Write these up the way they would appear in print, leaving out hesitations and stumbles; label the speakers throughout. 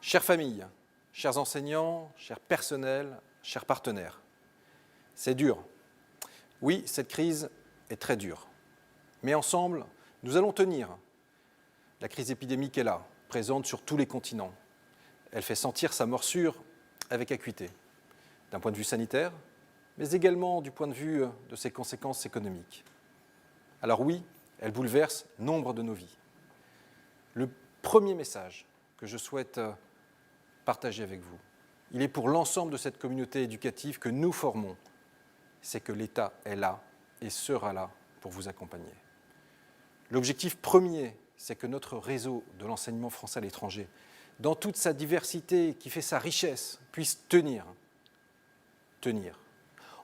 Speaker 1: Chères familles, chers enseignants, chers personnels, chers partenaires, c'est dur. Oui, cette crise est très dure. Mais ensemble, nous allons tenir. La crise épidémique est là, présente sur tous les continents. Elle fait sentir sa morsure avec acuité, d'un point de vue sanitaire, mais également du point de vue de ses conséquences économiques. Alors oui, elle bouleverse nombre de nos vies. Le premier message que je souhaite partager avec vous, il est pour l'ensemble de cette communauté éducative que nous formons, c'est que l'État est là et sera là pour vous accompagner. L'objectif premier, c'est que notre réseau de l'enseignement français à l'étranger, dans toute sa diversité qui fait sa richesse, puisse tenir.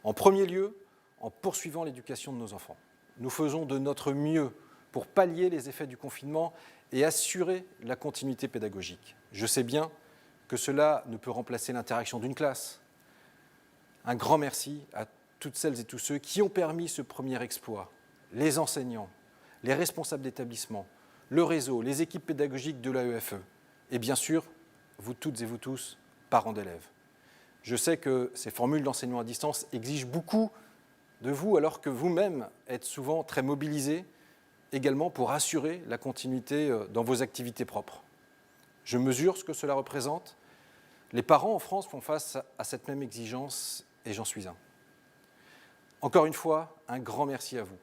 Speaker 1: En premier lieu, en poursuivant l'éducation de nos enfants. Nous faisons de notre mieux pour pallier les effets du confinement et assurer la continuité pédagogique. Je sais bien que cela ne peut remplacer l'interaction d'une classe. Un grand merci à toutes celles et tous ceux qui ont permis ce premier exploit, les enseignants, les responsables d'établissement, le réseau, les équipes pédagogiques de l'AEFE et bien sûr, vous toutes et vous tous, parents d'élèves. Je sais que ces formules d'enseignement à distance exigent beaucoup de vous alors que vous-même êtes souvent très mobilisés également pour assurer la continuité dans vos activités propres. Je mesure ce que cela représente. Les parents en France font face à cette même exigence et j'en suis un. Encore une fois, un grand merci à vous,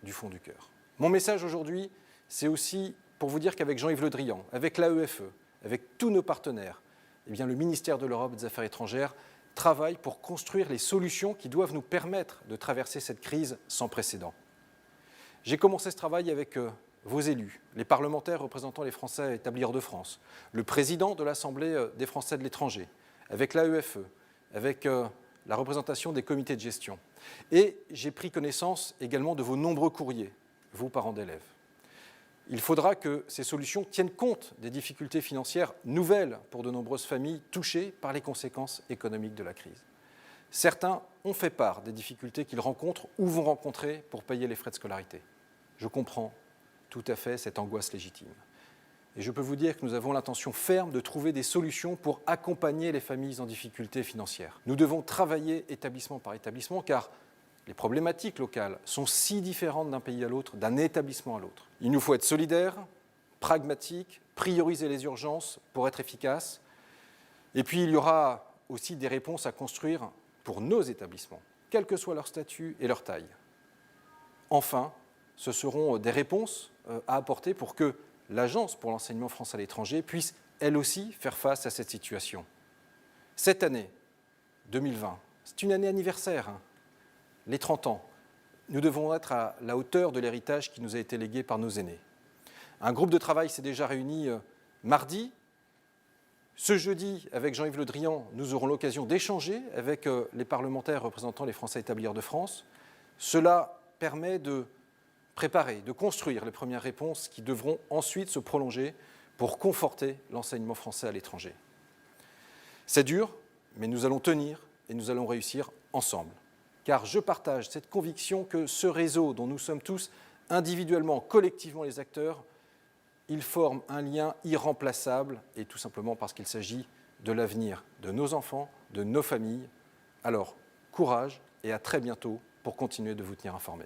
Speaker 1: du fond du cœur. Mon message aujourd'hui, c'est aussi pour vous dire qu'avec Jean-Yves Le Drian, avec l'AEFE, avec tous nos partenaires, eh bien, le ministère de l'Europe et des Affaires étrangères travaille pour construire les solutions qui doivent nous permettre de traverser cette crise sans précédent. J'ai commencé ce travail avec vos élus, les parlementaires représentant les Français établis hors de France, le président de l'Assemblée des Français de l'étranger, avec l'AEFE, avec la représentation des comités de gestion. Et j'ai pris connaissance également de vos nombreux courriers, vous parents d'élèves. Il faudra que ces solutions tiennent compte des difficultés financières nouvelles pour de nombreuses familles touchées par les conséquences économiques de la crise. Certains ont fait part des difficultés qu'ils rencontrent ou vont rencontrer pour payer les frais de scolarité. Je comprends tout à fait cette angoisse légitime. Et je peux vous dire que nous avons l'intention ferme de trouver des solutions pour accompagner les familles en difficulté financière. Nous devons travailler établissement par établissement car les problématiques locales sont si différentes d'un pays à l'autre, d'un établissement à l'autre. Il nous faut être solidaires, pragmatiques, prioriser les urgences pour être efficaces. Et puis il y aura aussi des réponses à construire pour nos établissements, quel que soit leur statut et leur taille. Enfin, ce seront des réponses à apporter pour que l'Agence pour l'enseignement français à l'étranger puisse, elle aussi, faire face à cette situation. Cette année, 2020, c'est une année anniversaire, les 30 ans. Nous devons être à la hauteur de l'héritage qui nous a été légué par nos aînés. Un groupe de travail s'est déjà réuni mardi. Ce jeudi, avec Jean-Yves Le Drian, nous aurons l'occasion d'échanger avec les parlementaires représentant les Français établis hors de France. Cela permet de préparer, de construire les premières réponses qui devront ensuite se prolonger pour conforter l'enseignement français à l'étranger. C'est dur, mais nous allons tenir et nous allons réussir ensemble. Car je partage cette conviction que ce réseau dont nous sommes tous individuellement, collectivement les acteurs, il forme un lien irremplaçable et tout simplement parce qu'il s'agit de l'avenir de nos enfants, de nos familles. Alors, courage et à très bientôt pour continuer de vous tenir informés.